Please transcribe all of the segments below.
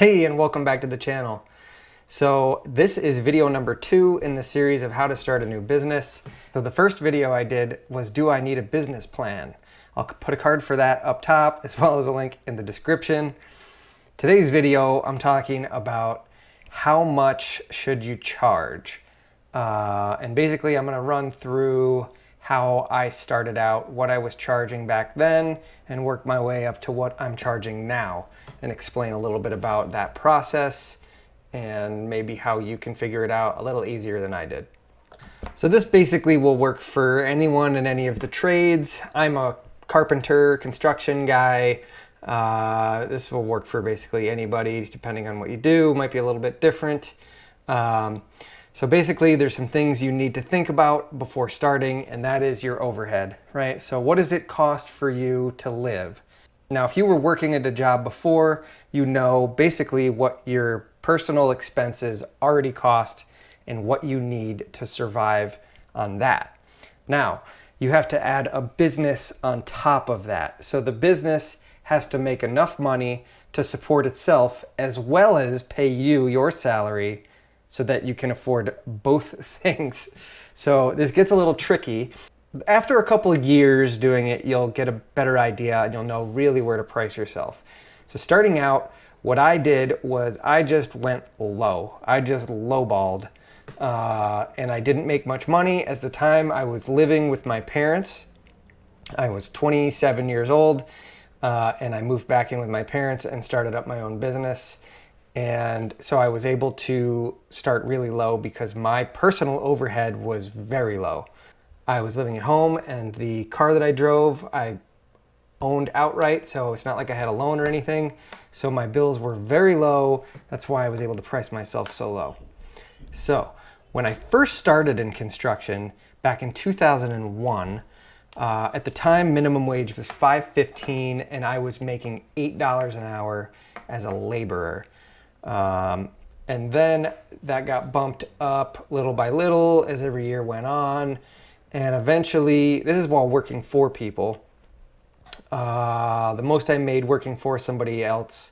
Hey, and welcome back to the channel. So this is video number 2 in the series of how to start a new business. So the first video I did was, do I need a business plan? I'll put a card for that up top as well as a link in the description. Today's video, I'm talking about how much should you charge? And basically I'm gonna run through how I started out, what I was charging back then, and work my way up to what I'm charging now, and explain a little bit about that process and maybe how you can figure it out a little easier than I did. So this basically will work for anyone in any of the trades. I'm a carpenter, construction guy. This will work for basically anybody, depending on what you do. Might be a little bit different. So basically there's some things you need to think about before starting, and that is your overhead, right? So what does it cost for you to live? Now, if you were working at a job before, you know basically what your personal expenses already cost and what you need to survive on that. Now, you have to add a business on top of that. So the business has to make enough money to support itself as well as pay you your salary so that you can afford both things. So this gets a little tricky. After a couple of years doing it, you'll get a better idea and you'll know really where to price yourself. So starting out, what I did was I just went low. I just lowballed. And I didn't make much money. At the time, I was living with my parents. I was 27 years old, and I moved back in with my parents and started up my own business. And so I was able to start really low because my personal overhead was very low. I was living at home, and the car that I drove, I owned outright, so it's not like I had a loan or anything. So my bills were very low. That's why I was able to price myself so low. So when I first started in construction back in 2001, at the time minimum wage was $5.15, and I was making $8 an hour as a laborer. And then that got bumped up little by little as every year went on. And eventually, this is while working for people. The most I made working for somebody else,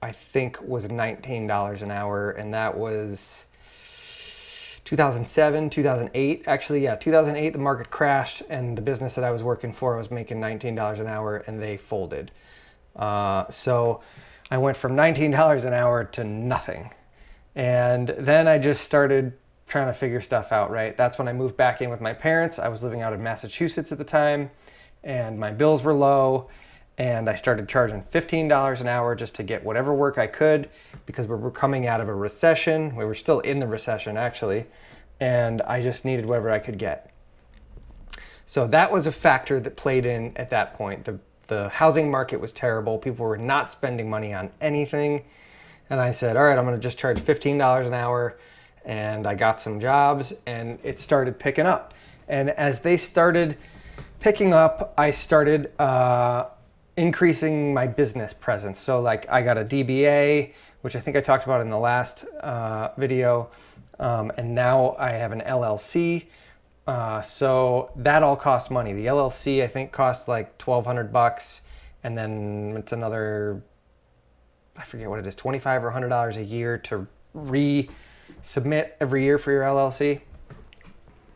I think, was $19 an hour. And that was 2007, 2008. Actually, yeah, 2008, the market crashed, and the business that I was working for was making $19 an hour, and they folded. So I went from $19 an hour to nothing. And then I just started trying to figure stuff out, right? That's when I moved back in with my parents. I was living out in Massachusetts at the time, and my bills were low, and I started charging $15 an hour just to get whatever work I could, because we were coming out of a recession. We were still in the recession, actually, and I just needed whatever I could get. So that was a factor that played in at that point. The housing market was terrible. People were not spending money on anything. And I said, all right, I'm going to just charge $15 an hour. And I got some jobs, and it started picking up. And as they started picking up, I started increasing my business presence. So like I got a DBA, which I think I talked about in the last video. And now I have an LLC. So that all costs money. The LLC, I think, costs like $1,200, and then it's another, I forget what it is, $25 or $100 a year to resubmit every year for your LLC.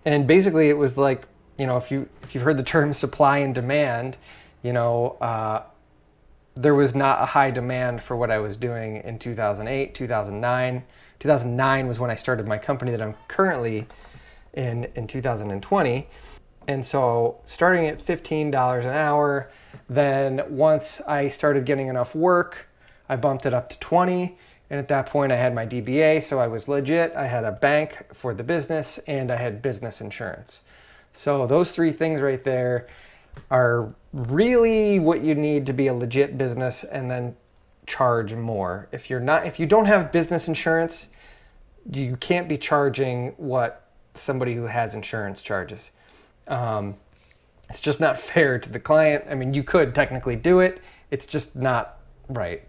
And basically it was like, you know, if you've heard the term supply and demand, you know, there was not a high demand for what I was doing in 2008, 2009. 2009 was when I started my company that I'm currently in 2020. And so starting at $15 an hour, then once I started getting enough work, I bumped it up to 20. And at that point I had my DBA, so I was legit. I had a bank for the business, and I had business insurance. So those three things right there are really what you need to be a legit business, and then charge more. If you don't have business insurance, you can't be charging what somebody who has insurance charges. It's just not fair to the client. I mean, you could technically do it. It's just not right.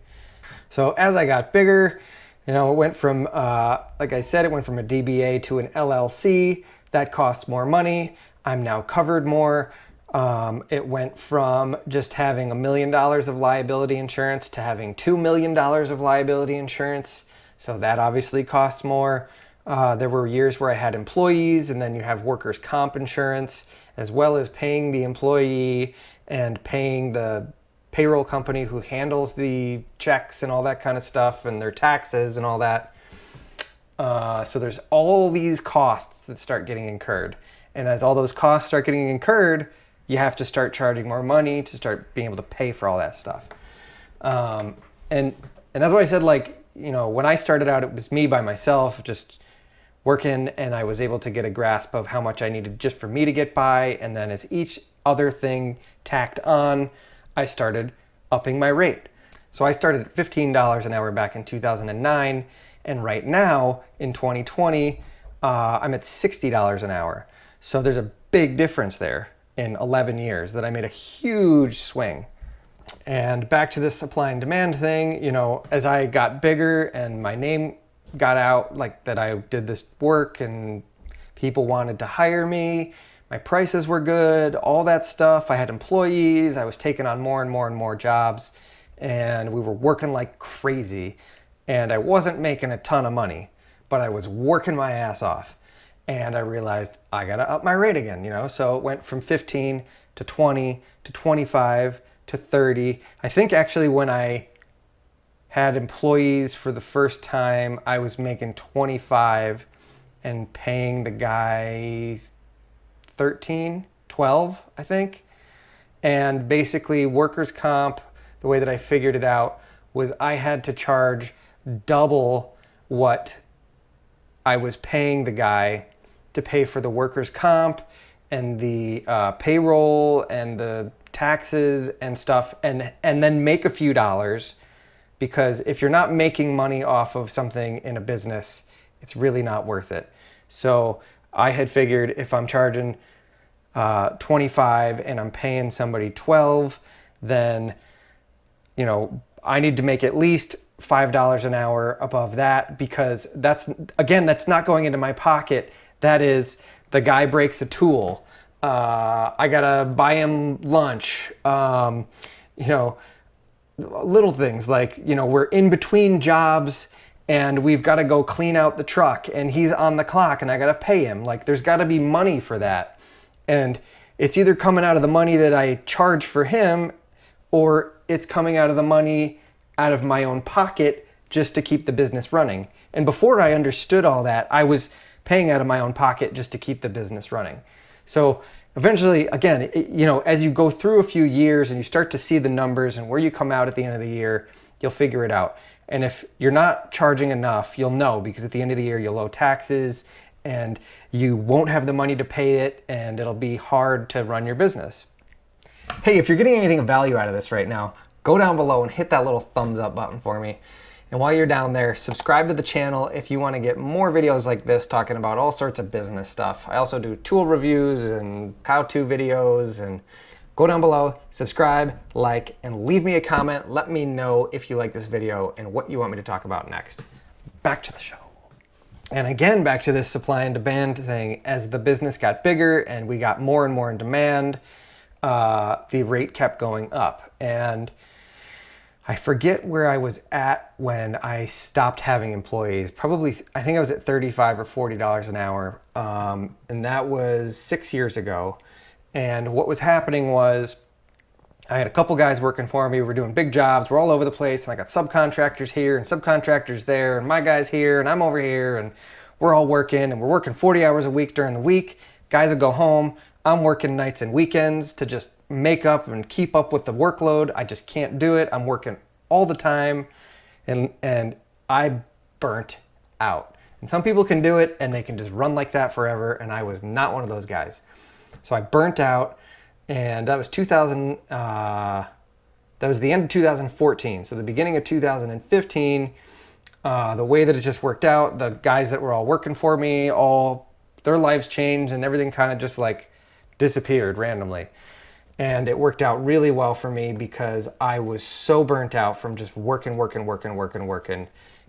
So as I got bigger, you know, it went from, like I said, it went from a DBA to an LLC. That costs more money. I'm now covered more. It went from just having $1 million of liability insurance to having $2 million of liability insurance. So that obviously costs more. There were years where I had employees, and then you have workers' comp insurance, as well as paying the employee and paying the payroll company who handles the checks and all that kind of stuff, and their taxes and all that. So there's all these costs that start getting incurred. And as all those costs start getting incurred, you have to start charging more money to start being able to pay for all that stuff. And that's why I said, like, you know, when I started out, it was me by myself, just working, and I was able to get a grasp of how much I needed just for me to get by. And then as each other thing tacked on, I started upping my rate. So I started at $15 an hour back in 2009. And right now in 2020, I'm at $60 an hour. So there's a big difference there in 11 years that I made a huge swing. And back to this supply and demand thing, you know, as I got bigger and my name got out, like that I did this work and people wanted to hire me, my prices were good, all that stuff. I had employees, I was taking on more and more and more jobs, and we were working like crazy. And I wasn't making a ton of money, but I was working my ass off. And I realized I gotta up my rate again, you know? So it went from 15 to 20 to 25 to 30. I think actually when I had employees for the first time, I was making 25 and paying the guy 13, 12, I think. And basically workers' comp, the way that I figured it out was I had to charge double what I was paying the guy to pay for the workers' comp and the payroll and the taxes and stuff, and then make a few dollars, because if you're not making money off of something in a business, it's really not worth it. So I had figured if I'm charging 25 and I'm paying somebody 12, then, you know, I need to make at least $5 an hour above that, because that's not going into my pocket. That is, the guy breaks a tool. I gotta buy him lunch. You know, little things like, you know, we're in between jobs and we've got to go clean out the truck and he's on the clock and I got to pay him. Like, there's got to be money for that. And it's either coming out of the money that I charge for him, or it's coming out of the money out of my own pocket just to keep the business running. And before I understood all that, I was paying out of my own pocket just to keep the business running. So eventually, again, you know, as you go through a few years and you start to see the numbers and where you come out at the end of the year, you'll figure it out. And if you're not charging enough, you'll know, because at the end of the year, you'll owe taxes and you won't have the money to pay it, and it'll be hard to run your business. Hey, if you're getting anything of value out of this right now, go down below and hit that little thumbs up button for me. And while you're down there, subscribe to the channel if you want to get more videos like this talking about all sorts of business stuff. I also do tool reviews and how-to videos. And go down below, subscribe, like, and leave me a comment. Let me know if you like this video and what you want me to talk about next. Back to the show. And again, back to this supply and demand thing. As the business got bigger and we got more and more in demand, the rate kept going up. And I forget where I was at when I stopped having employees. Probably, I think I was at $35 or $40 an hour. And that was 6 years ago. And what was happening was I had a couple guys working for me. We were doing big jobs. We're all over the place. And I got subcontractors here and subcontractors there. And my guy's here and I'm over here. And we're all working. And we're working 40 hours a week during the week. Guys will go home. I'm working nights and weekends to just make up and keep up with the workload. I just can't do it. I'm working all the time, and I burnt out. And some people can do it and they can just run like that forever, and I was not one of those guys. So I burnt out, and that was that was the end of 2014. So the beginning of 2015, the way that it just worked out, the guys that were all working for me, all their lives changed and everything kind of just like disappeared randomly. And it worked out really well for me because I was so burnt out from just working.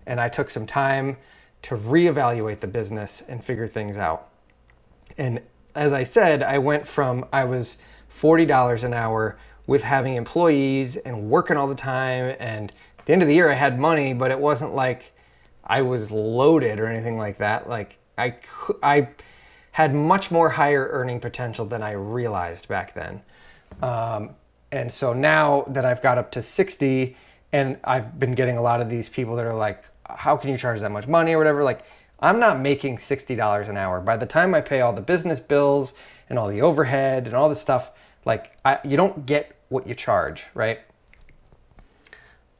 And I took some time to reevaluate the business and figure things out. And as I said, I went from, I was $40 an hour with having employees and working all the time. And at the end of the year, I had money, but it wasn't like I was loaded or anything like that. Like I had much more higher earning potential than I realized back then. And so now that I've got up to 60, and I've been getting a lot of these people that are like, how can you charge that much money or whatever? Like, I'm not making $60 an hour. By the time I pay all the business bills and all the overhead and all the stuff, like you don't get what you charge, right?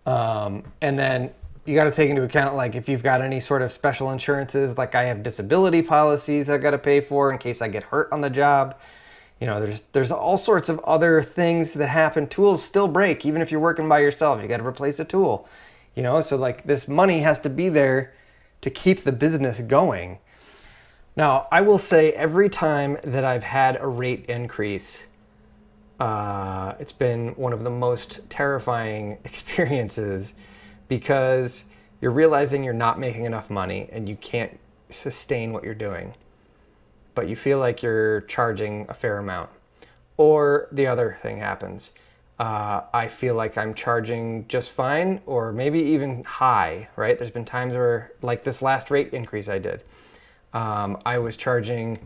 And then you got to take into account, like, if you've got any sort of special insurances, like I have disability policies I got to pay for in case I get hurt on the job. You know, there's all sorts of other things that happen. Tools still break, even if you're working by yourself. You got to replace a tool, you know? So like this money has to be there to keep the business going. Now, I will say every time that I've had a rate increase, it's been one of the most terrifying experiences, because you're realizing you're not making enough money and you can't sustain what you're doing, but you feel like you're charging a fair amount. Or the other thing happens. I feel like I'm charging just fine, or maybe even high, right? There's been times where, like this last rate increase I did, I was charging,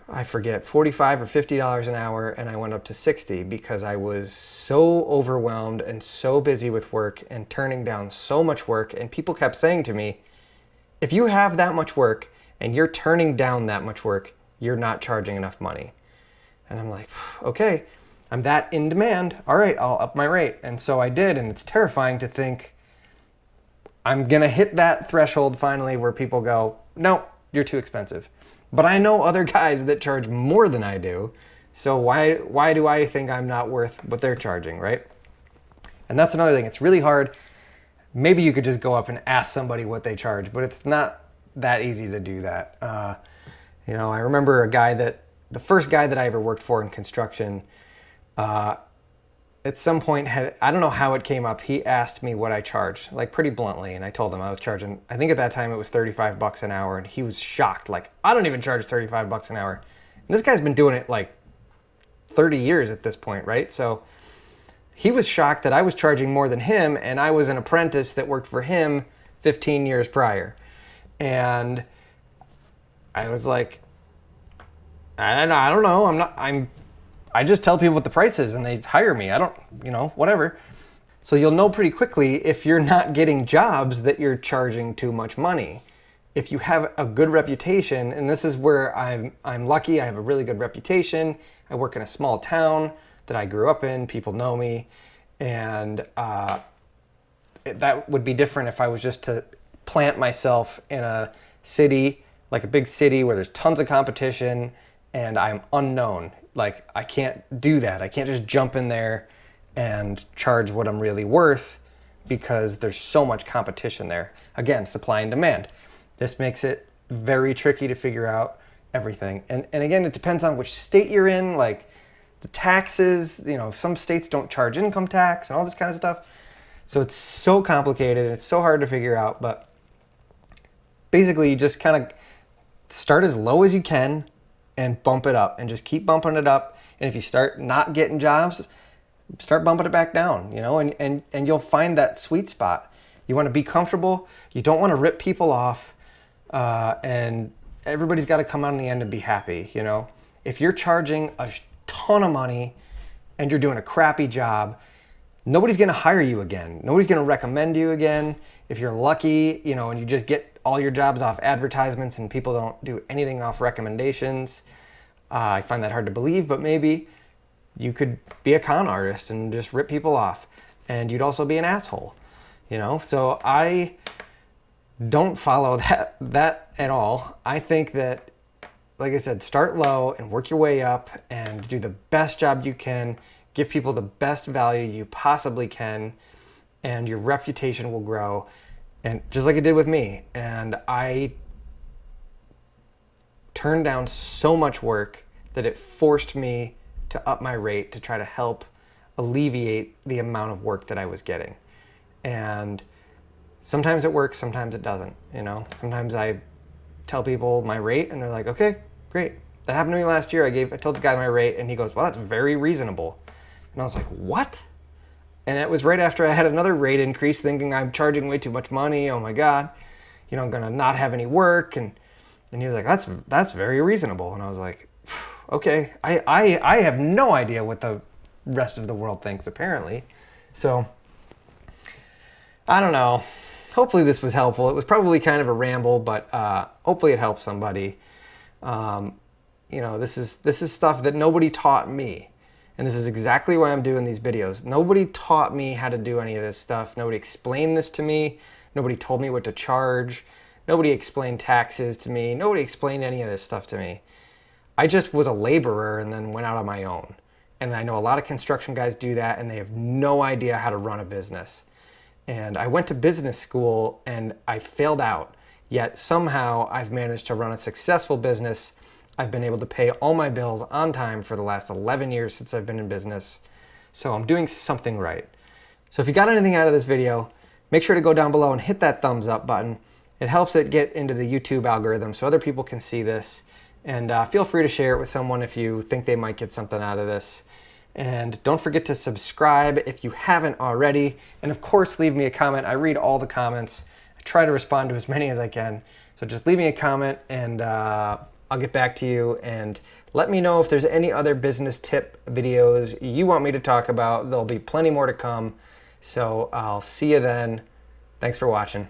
I forget, $45 or $50 an hour, and I went up to 60 because I was so overwhelmed and so busy with work and turning down so much work. And people kept saying to me, if you have that much work and you're turning down that much work, you're not charging enough money. And I'm like, okay, I'm that in demand. All right, I'll up my rate. And so I did, and it's terrifying to think I'm gonna hit that threshold finally where people go, no, you're too expensive. But I know other guys that charge more than I do, so why do I think I'm not worth what they're charging, right? And that's another thing. It's really hard. Maybe you could just go up and ask somebody what they charge, but it's not that easy to do that. You know, I remember the first guy that I ever worked for in construction, at some point I don't know how it came up, he asked me what I charged, like pretty bluntly, and I told him I was charging, I think at that time it was $35 an hour, and he was shocked, like, I don't even charge $35 an hour. And this guy's been doing it like 30 years at this point, right? So he was shocked that I was charging more than him, and I was an apprentice that worked for him 15 years prior. And I was like, I don't know, I just tell people what the price is and they hire me. I don't, you know, whatever. So you'll know pretty quickly if you're not getting jobs that you're charging too much money. If you have a good reputation, and this is where I'm lucky, I have a really good reputation. I work in a small town that I grew up in, people know me, and that would be different if I was just to plant myself in a city, like a big city where there's tons of competition and I'm unknown. Like, I can't do that. I can't just jump in there and charge what I'm really worth because there's so much competition there. Again, supply and demand. This makes it very tricky to figure out everything. And again, it depends on which state you're in, like the taxes, you know, some states don't charge income tax and all this kind of stuff. So it's so complicated and it's so hard to figure out, but basically you just kind of start as low as you can and bump it up and just keep bumping it up. And if you start not getting jobs, start bumping it back down, you know, and you'll find that sweet spot. You want to be comfortable. You don't want to rip people off. And everybody's got to come out in the end and be happy, you know. If you're charging a ton of money and you're doing a crappy job, nobody's going to hire you again. Nobody's going to recommend you again. If you're lucky, you know, and you just get all your jobs off advertisements and people don't do anything off recommendations, I find that hard to believe, but maybe you could be a con artist and just rip people off, and you'd also be an asshole, you know? So I don't follow that at all. I think that, like I said, start low and work your way up and do the best job you can, give people the best value you possibly can, and your reputation will grow. And just like it did with me. And I turned down so much work that it forced me to up my rate to try to help alleviate the amount of work that I was getting. And sometimes it works, sometimes it doesn't, you know. Sometimes I tell people my rate and they're like, okay, great, that happened to me last year. I told the guy my rate, and he goes, well, that's very reasonable. And I was like, what? And it was right after I had another rate increase, thinking I'm charging way too much money. Oh my God, you know, I'm gonna not have any work. And he was like, that's very reasonable. And I was like, okay, I have no idea what the rest of the world thinks, apparently. So I don't know. Hopefully this was helpful. It was probably kind of a ramble, but hopefully it helped somebody. You know, this is stuff that nobody taught me. And this is exactly why I'm doing these videos. Nobody taught me how to do any of this stuff. Nobody explained this to me. Nobody told me what to charge. Nobody explained taxes to me. Nobody explained any of this stuff to me. I just was a laborer and then went out on my own. And I know a lot of construction guys do that, and they have no idea how to run a business. And I went to business school and I failed out. Yet somehow I've managed to run a successful business. I've been able to pay all my bills on time for the last 11 years since I've been in business. So I'm doing something right. So if you got anything out of this video, make sure to go down below and hit that thumbs up button. It helps it get into the YouTube algorithm so other people can see this. And feel free to share it with someone if you think they might get something out of this. And don't forget to subscribe if you haven't already. And of course, leave me a comment. I read all the comments. I try to respond to as many as I can. So just leave me a comment and I'll get back to you, and let me know if there's any other business tip videos you want me to talk about. There'll be plenty more to come. So I'll see you then. Thanks for watching.